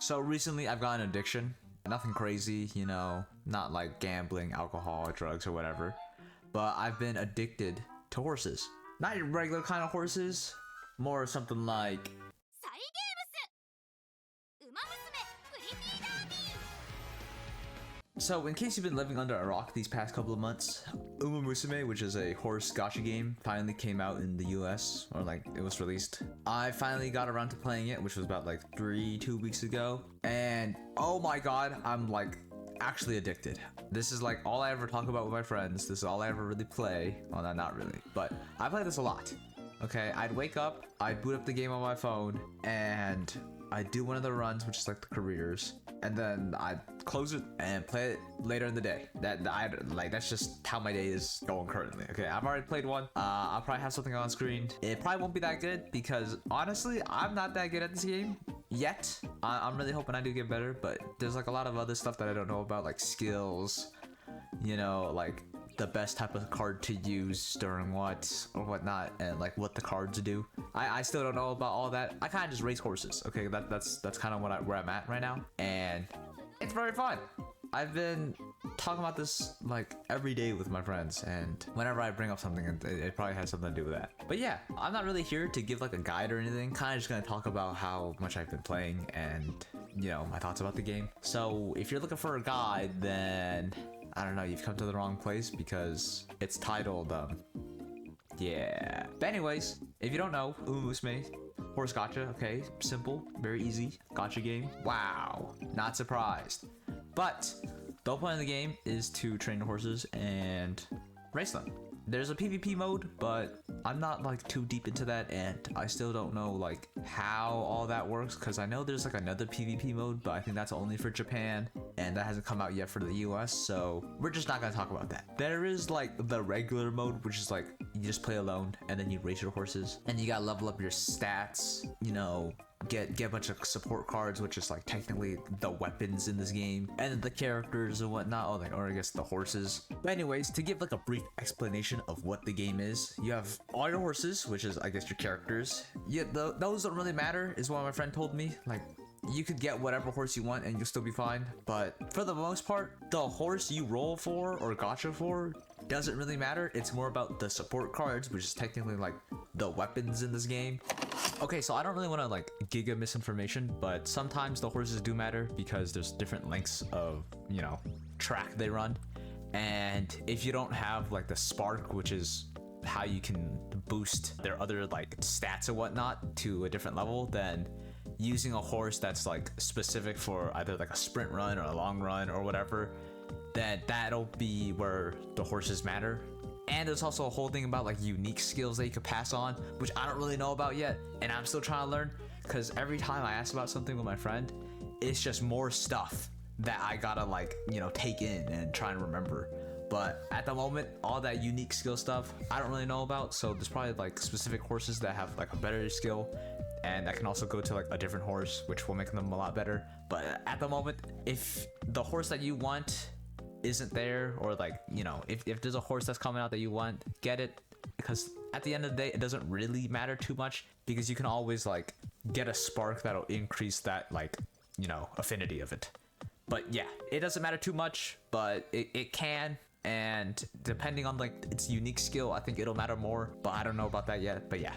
So recently I've got an addiction. Nothing crazy, you know, not like gambling, alcohol, drugs, or whatever. But I've been addicted to horses. Not your regular kind of horses, more something like... So, in case you've been living under a rock these past couple of months, Uma Musume, which is a horse gacha game, finally came out in the US, or like, it was released. I finally got around to playing it, which was about like 2 weeks ago, and oh my god, I'm like actually addicted. This is like all I ever talk about with my friends. This is all I ever really play. Well, not really, but I play this a lot. Okay, I'd wake up, I'd boot up the game on my phone, and I'd do one of the runs, which is like the careers, and then I'd close it and play it later in the day. That's just how my day is going currently. Okay, I've already played one. I'll probably have something on screen. It probably won't be that good because honestly, I'm not that good at this game yet. I'm really hoping I do get better, but there's like a lot of other stuff that I don't know about, like skills, you know, like the best type of card to use during what or whatnot, and like what the cards do. I still don't know about all that. I kind of just race horses. Okay, that's kind of where I'm at right now, and it's very fun. I've been talking about this like every day with my friends, and whenever I bring up something, it probably has something to do with that. But yeah, I'm not really here to give like a guide or anything. Kind of just gonna talk about how much I've been playing and, you know, my thoughts about the game. So if you're looking for a guide, then I don't know, you've come to the wrong place because it's titled, yeah. But anyways, if you don't know, Uma Musume, horse gacha, okay, simple, very easy, gacha game. Wow, not surprised. But the whole point of the game is to train the horses and race them. There's a PvP mode, but I'm not like too deep into that, and I still don't know like how all that works, because I know there's like another PvP mode, but I think that's only for Japan, and that hasn't come out yet for the US, so we're just not gonna talk about that. There is like the regular mode, which is like you just play alone and then you race your horses, and you gotta level up your stats, you know, get a bunch of support cards, which is like technically the weapons in this game, and then the characters and whatnot, or I guess the horses. But anyways, to give like a brief explanation of what the game is, you have all your horses, which is I guess your characters. Yeah, those don't really matter, is what my friend told me. Like, you could get whatever horse you want and you'll still be fine, but for the most part, the horse you roll for or gacha for doesn't really matter. It's more about the support cards, which is technically like the weapons in this game. Okay, so I don't really want to like giga misinformation, but sometimes the horses do matter because there's different lengths of, you know, track they run, and if you don't have like the spark, which is how you can boost their other like stats and whatnot to a different level, then using a horse that's like specific for either like a sprint run or a long run or whatever, then that'll be where the horses matter. And there's also a whole thing about like unique skills that you could pass on, which I don't really know about yet, and I'm still trying to learn, because every time I ask about something with my friend, it's just more stuff that I gotta like, you know, take in and try and remember. But at the moment, all that unique skill stuff I don't really know about, so there's probably like specific horses that have like a better skill, and that can also go to like a different horse, which will make them a lot better. But at the moment, if the horse that you want isn't there, or like, you know, if there's a horse that's coming out that you want, get it, because at the end of the day, it doesn't really matter too much, because you can always like get a spark that'll increase that, like, you know, affinity of it. But yeah, it doesn't matter too much, but it can, and depending on like its unique skill, I think it'll matter more, but I don't know about that yet. But yeah,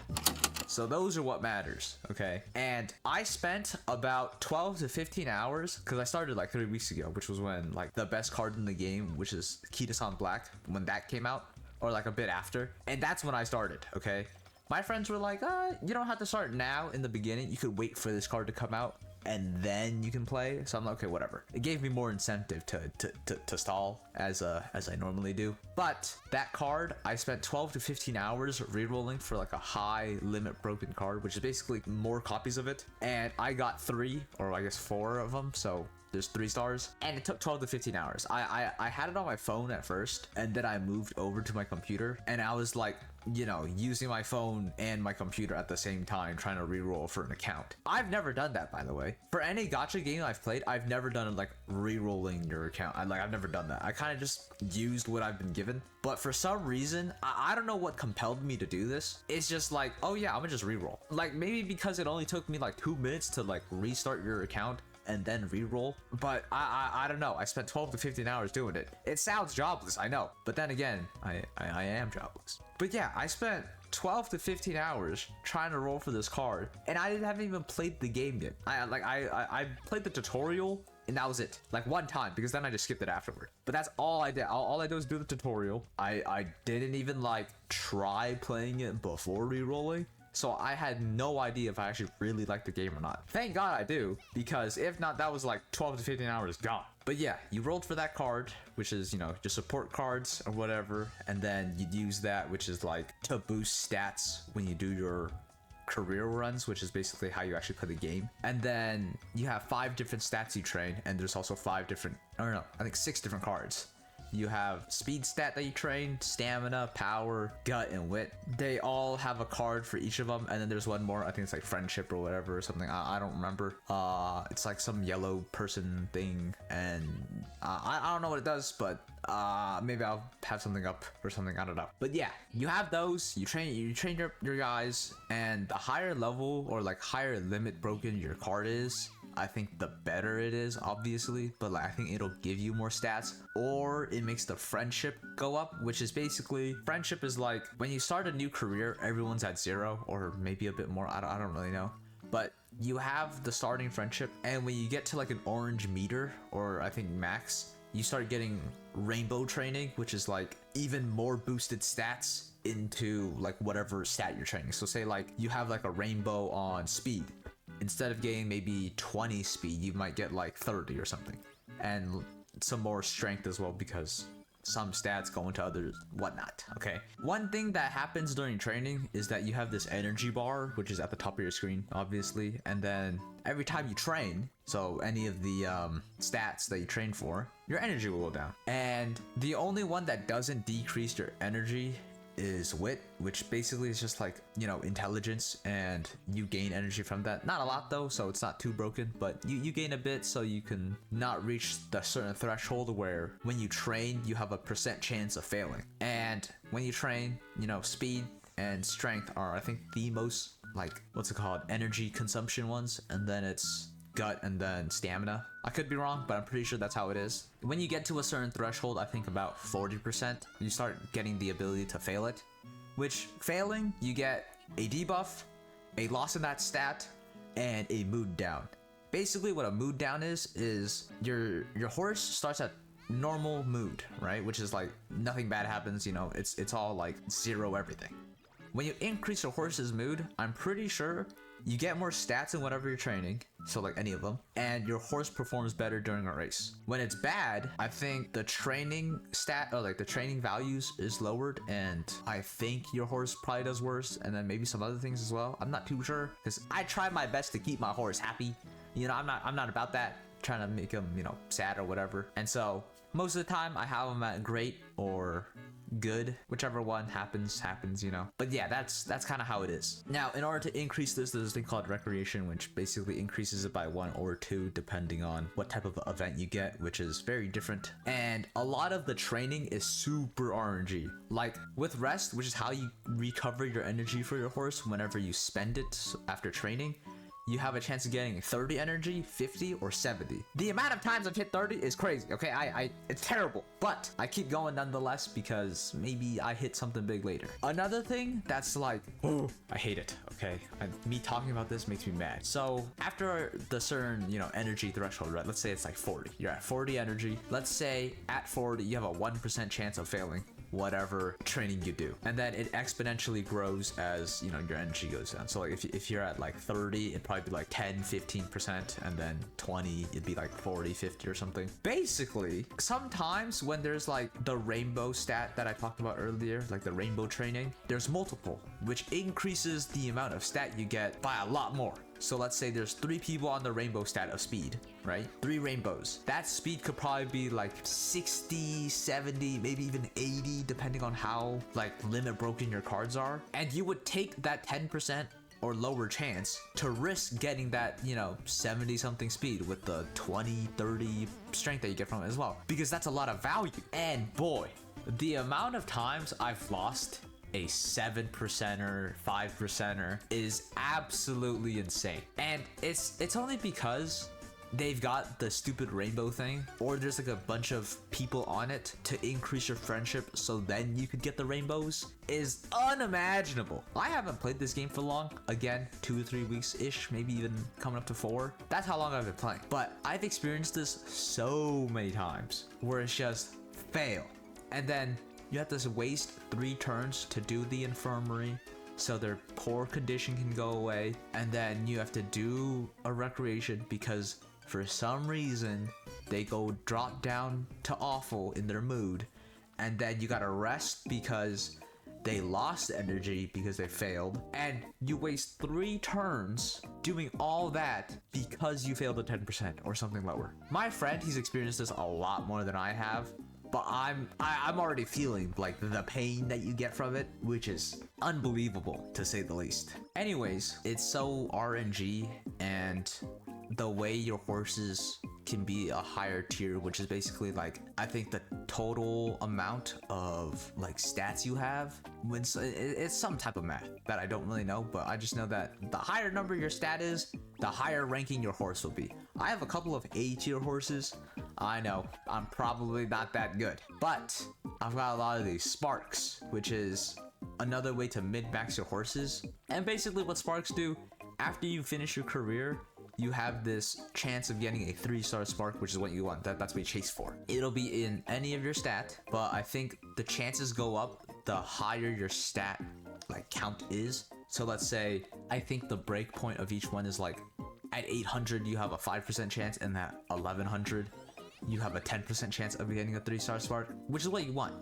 so those are what matters, okay? And I spent about 12 to 15 hours, because I started like 3 weeks ago, which was when like the best card in the game, which is Kitasan Black, when that came out, or like a bit after, and that's when I started, okay? My friends were like, you don't have to start now in the beginning, you could wait for this card to come out and then you can play. So I'm like, okay, whatever. It gave me more incentive to stall as I normally do. But that card, I spent 12 to 15 hours rerolling for like a high limit broken card, which is basically more copies of it, and I got 3, or I guess 4 of them, so there's 3 stars, and it took 12 to 15 hours. I had it on my phone at first, and then I moved over to my computer, and I was like, you know, using my phone and my computer at the same time, trying to reroll for an account. I've never done that, by the way. For any gacha game I've played, I've never done like re-rolling your account. I've never done that. I kind of just used what I've been given. But for some reason, I don't know what compelled me to do this. It's just like, oh yeah, I'm gonna just re-roll. Like maybe because it only took me like 2 minutes to like restart your account, and then re-roll. But I don't know. I spent 12 to 15 hours doing it. It sounds jobless, I know. But then again, I am jobless. But yeah, I spent 12 to 15 hours trying to roll for this card, and I haven't even played the game yet. I played the tutorial, and that was it. Like one time, because then I just skipped it afterward. But that's all I did. All I did was do the tutorial. I didn't even like try playing it before re-rolling. So I had no idea if I actually really liked the game or not. Thank God I do, because if not, that was like 12 to 15 hours gone. But yeah, you rolled for that card, which is, you know, your support cards or whatever. And then you'd use that, which is like to boost stats when you do your career runs, which is basically how you actually play the game. And then you have 5 different stats you train, and there's also 5 different, or no, I think 6 different cards. You have speed stat that you train, stamina, power, gut, and wit. They all have a card for each of them, and then there's one more. I think it's like friendship or whatever or something. I don't remember. It's like some yellow person thing, and I don't know what it does, but maybe I'll have something up or something. I don't know. But yeah, you have those. You train your guys, and the higher level or like higher limit broken your card is, I think the better it is, obviously, but like I think it'll give you more stats, or it makes the friendship go up, which is basically, friendship is like when you start a new career, everyone's at 0 or maybe a bit more. I don't really know, but you have the starting friendship, and when you get to like an orange meter, or I think max, you start getting rainbow training, which is like even more boosted stats into like whatever stat you're training. So say like you have like a rainbow on speed. Instead of getting maybe 20 speed, you might get like 30 or something. And some more strength as well, because some stats go into others, whatnot, okay? One thing that happens during training is that you have this energy bar, which is at the top of your screen, obviously. And then every time you train, so any of the stats that you train for, your energy will go down. And the only one that doesn't decrease your energy is wit, which basically is just like, you know, intelligence, and you gain energy from that. Not a lot though, so it's not too broken, but you gain a bit, so you can not reach the certain threshold where when you train you have a % chance of failing. And when you train, you know, speed and strength are, I think, the most like, what's it called, energy consumption ones, and then it's gut, and then stamina. I could be wrong, but I'm pretty sure that's how it is. When you get to a certain threshold, I think about 40%, you start getting the ability to fail it, which failing, you get a debuff, a loss in that stat, and a mood down. Basically what a mood down is your horse starts at normal mood, right? Which is like nothing bad happens, you know, it's all like 0 everything. When you increase your horse's mood, I'm pretty sure you get more stats in whatever you're training, so like any of them, and your horse performs better during a race. When it's bad, I think the training stat, or like the training values is lowered, and I think your horse probably does worse, and then maybe some other things as well. I'm not too sure, because I try my best to keep my horse happy. You know, I'm not about that, trying to make him, you know, sad or whatever. And so most of the time I have him at great or good, whichever one happens, you know. But yeah, that's kind of how it is. Now, in order to increase this, there's a thing called recreation, which basically increases it by 1 or 2 depending on what type of event you get, which is very different. And a lot of the training is super RNG. Like with rest, which is how you recover your energy for your horse whenever you spend it after training, you have a chance of getting 30 energy, 50, or 70. The amount of times I've hit 30 is crazy, okay? It's terrible, but I keep going nonetheless, because maybe I hit something big later. Another thing that's like, oh, I hate it, okay? Me talking about this makes me mad. So after the certain, you know, energy threshold, right? Let's say it's like 40. You're at 40 energy. Let's say at 40, you have a 1% chance of failing whatever training you do, and then it exponentially grows as, you know, your energy goes down. So like if you're at like 30, it'd probably be like 10-15%, and then 20 it'd be like 40-50 or something. Basically, sometimes when there's like the rainbow stat that I talked about earlier, like the rainbow training, there's multiple, which increases the amount of stat you get by a lot more. So let's say there's 3 people on the rainbow stat of speed, right? 3 rainbows. That speed could probably be like 60, 70, maybe even 80, depending on how like limit broken your cards are. And you would take that 10% or lower chance to risk getting that, you know, 70 something speed with the 20, 30 strength that you get from it as well, because that's a lot of value. And boy, the amount of times I've lost a 7%er, 5%er is absolutely insane. And it's only because they've got the stupid rainbow thing, or there's like a bunch of people on it to increase your friendship so then you could get the rainbows, is unimaginable. I haven't played this game for long. Again, 2 or 3 weeks ish, maybe even coming up to 4. That's how long I've been playing. But I've experienced this so many times where it's just fail. And then you have to waste 3 turns to do the infirmary so their poor condition can go away. And then you have to do a recreation because for some reason they go drop down to awful in their mood. And then you gotta rest because they lost energy because they failed. And you waste 3 turns doing all that because you failed at 10% or something lower. My friend, he's experienced this a lot more than I have. But I'm already feeling like the pain that you get from it, which is unbelievable to say the least. Anyways, it's so RNG, and the way your horses can be a higher tier, which is basically like, I think the total amount of like stats you have when it's some type of math that I don't really know, but I just know that the higher number your stat is, the higher ranking your horse will be. I have a couple of A tier horses. I know I'm probably not that good, but I've got a lot of these sparks, which is another way to mid-max your horses. And basically what sparks do, after you finish your career, you have this chance of getting a 3-star spark, which is what you want. That's what you chase for. It'll be in any of your stat, but I think the chances go up the higher your stat like count is. So let's say, I think the break point of each one is like at 800 you have a 5% chance, and at 1100 you have a 10% chance of getting a 3-star spark, which is what you want.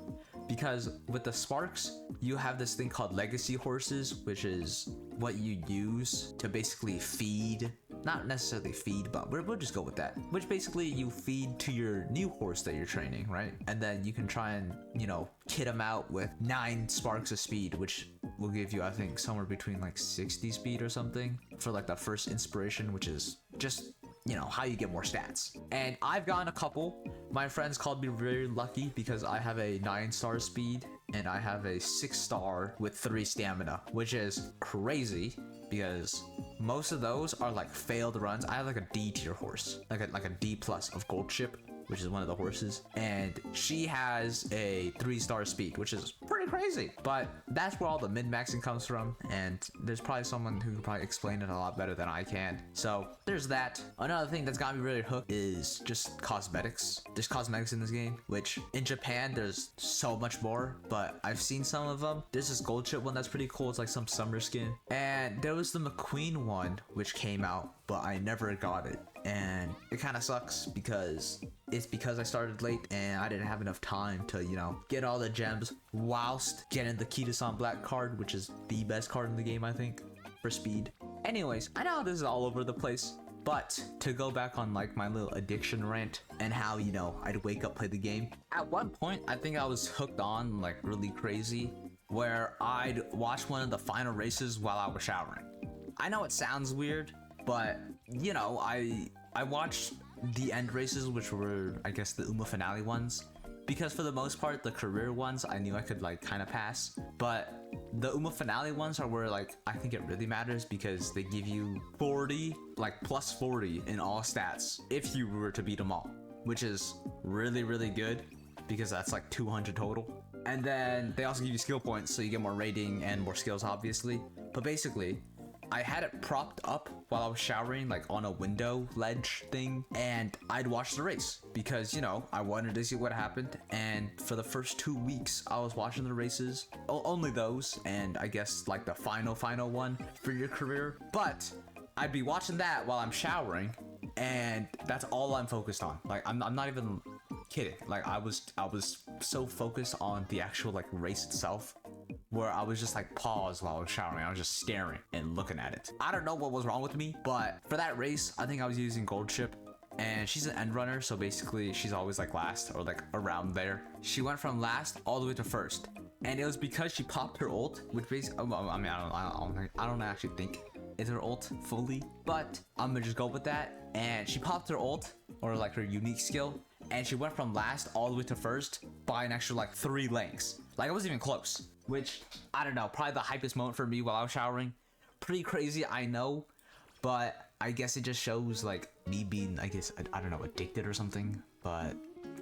Because with the sparks, you have this thing called legacy horses, which is what you use to basically feed, not necessarily feed, but we'll just go with that, which basically you feed to your new horse that you're training, right? And then you can try and, you know, kit them out with 9 sparks of speed, which will give you, I think, somewhere between like 60 speed or something for like the first inspiration, which is just, you know, how you get more stats. And I've gotten a couple. My friends called me very lucky because I have a 9-star speed and I have a 6-star with 3 stamina, which is crazy because most of those are like failed runs. I have like a D tier horse, like a D plus of GOLSHI, which is one of the horses, and she has a 3-star speed, which is pretty crazy. But that's where all the min-maxing comes from, and there's probably someone who can probably explain it a lot better than I can. So there's that. Another thing that's got me really hooked is just cosmetics. There's cosmetics in this game, which in Japan there's so much more, but I've seen some of them. There's this GOLSHI one that's pretty cool. It's like some summer skin, and there was the McQueen one which came out, but I never got it. And it kind of sucks because I started late and I didn't have enough time to, you know, get all the gems whilst getting the Kitasan Black card, which is the best card in the game, I think, for speed. Anyways, I know this is all over the place, but to go back on like my little addiction rant and how, you know, I'd wake up, play the game. At one point, I think I was hooked on like really crazy, where I'd watch one of the final races while I was showering. I know it sounds weird, but you know, I watched the end races, which were, I guess, the Uma finale ones, because for the most part the career ones I knew I could like kind of pass, but the Uma finale ones are where like I think it really matters because they give you 40, like plus 40 in all stats if you were to beat them all, which is really good because that's like 200 total. And then they also give you skill points, so you get more rating and more skills, obviously. But basically, I had it propped up while I was showering, like on a window ledge thing, and I'd watch the race because, you know, I wanted to see what happened. And for the first 2 weeks, I was watching the races, only those, and I guess like the final one for your career. But I'd be watching that while I'm showering, and that's all I'm focused on. Like I'm not even kidding. Like I was so focused on the actual like race itself, where I was just like paused while I was showering. I was just staring and looking at it. I don't know what was wrong with me, but for that race, I think I was using GOLSHI, and she's an end runner, so basically she's always like last or like around there. She went from last all the way to first, and it was because she popped her ult, which basically, I mean, I don't actually think it's her ult fully, but I'm gonna just go with that. And she popped her ult, or like her unique skill, and she went from last all the way to first by an extra like 3 lengths. Like it wasn't even close, which I don't know, probably the hypest moment for me while I was showering. Pretty crazy, I know, but I guess it just shows like me being, I guess, I don't know, addicted or something. But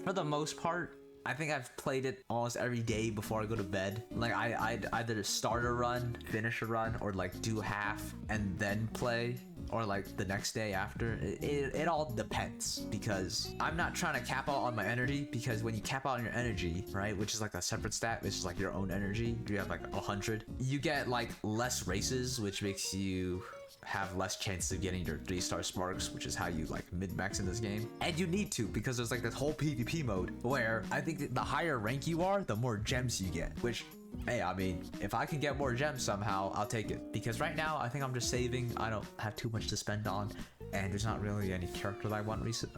for the most part, I think I've played it almost every day before I go to bed. Like I'd either start a run, finish a run, or like do half and then play, or like the next day after. It all depends, because I'm not trying to cap out on my energy, because when you cap out on your energy, right, which is like a separate stat, which is like your own energy, you have like 100, you get like less races, which makes you have less chances of getting your 3-star sparks, which is how you like mid-max in this game. And you need to, because there's like this whole PvP mode where I think that the higher rank you are, the more gems you get, which, hey, I mean, if I can get more gems somehow, I'll take it. Because right now, I think I'm just saving. I don't have too much to spend on, and there's not really any character that I want recent,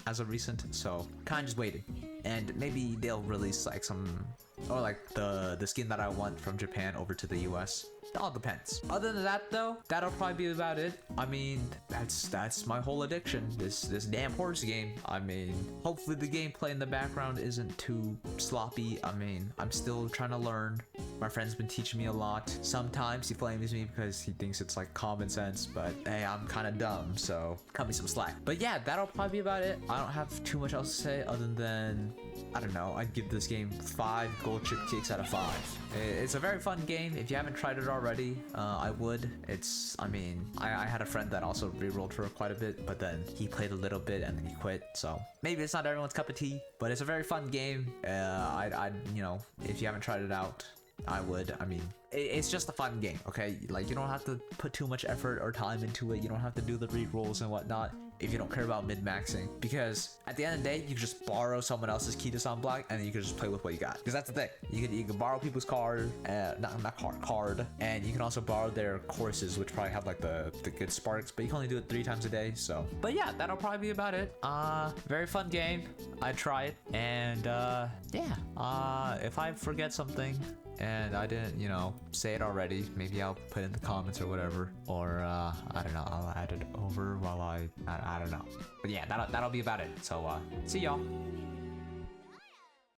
as of recent, so kind of just waiting. And maybe they'll release like some, or like the skin that I want from Japan over to the US. It all depends. Other than that though, that'll probably be about it. I mean, that's my whole addiction, this damn horse game. I mean, hopefully the gameplay in the background isn't too sloppy. I mean, I'm still trying to learn. My friend's been teaching me a lot. Sometimes he blames me because he thinks it's like common sense, but hey, I'm kind of dumb, so cut me some slack. But yeah, that'll probably be about it. I don't have too much else to say other than, I don't know, I'd give this game 5 gold chip cakes out of 5. It's a very fun game. If you haven't tried it already, I would. It's, I mean, I had a friend that also rerolled for quite a bit, but then he played a little bit and then he quit. So maybe it's not everyone's cup of tea, but it's a very fun game. I'd you know, if you haven't tried it out, I would. I mean, it's just a fun game, okay? Like, you don't have to put too much effort or time into it. You don't have to do the rerolls and whatnot if you don't care about mid-maxing, because at the end of the day, you can just borrow someone else's key to sunblock and then you can just play with what you got. Because that's the thing, you can borrow people's card, card, and you can also borrow their courses, which probably have like the good sparks, but you can only do it 3 times a day. So, but yeah, that'll probably be about it. Very fun game. I try it, and yeah. If I forget something and I didn't, you know, say it already, maybe I'll put it in the comments or whatever, or I don't know, I'll add it over while I don't know. But yeah, that'll be about it. So see y'all.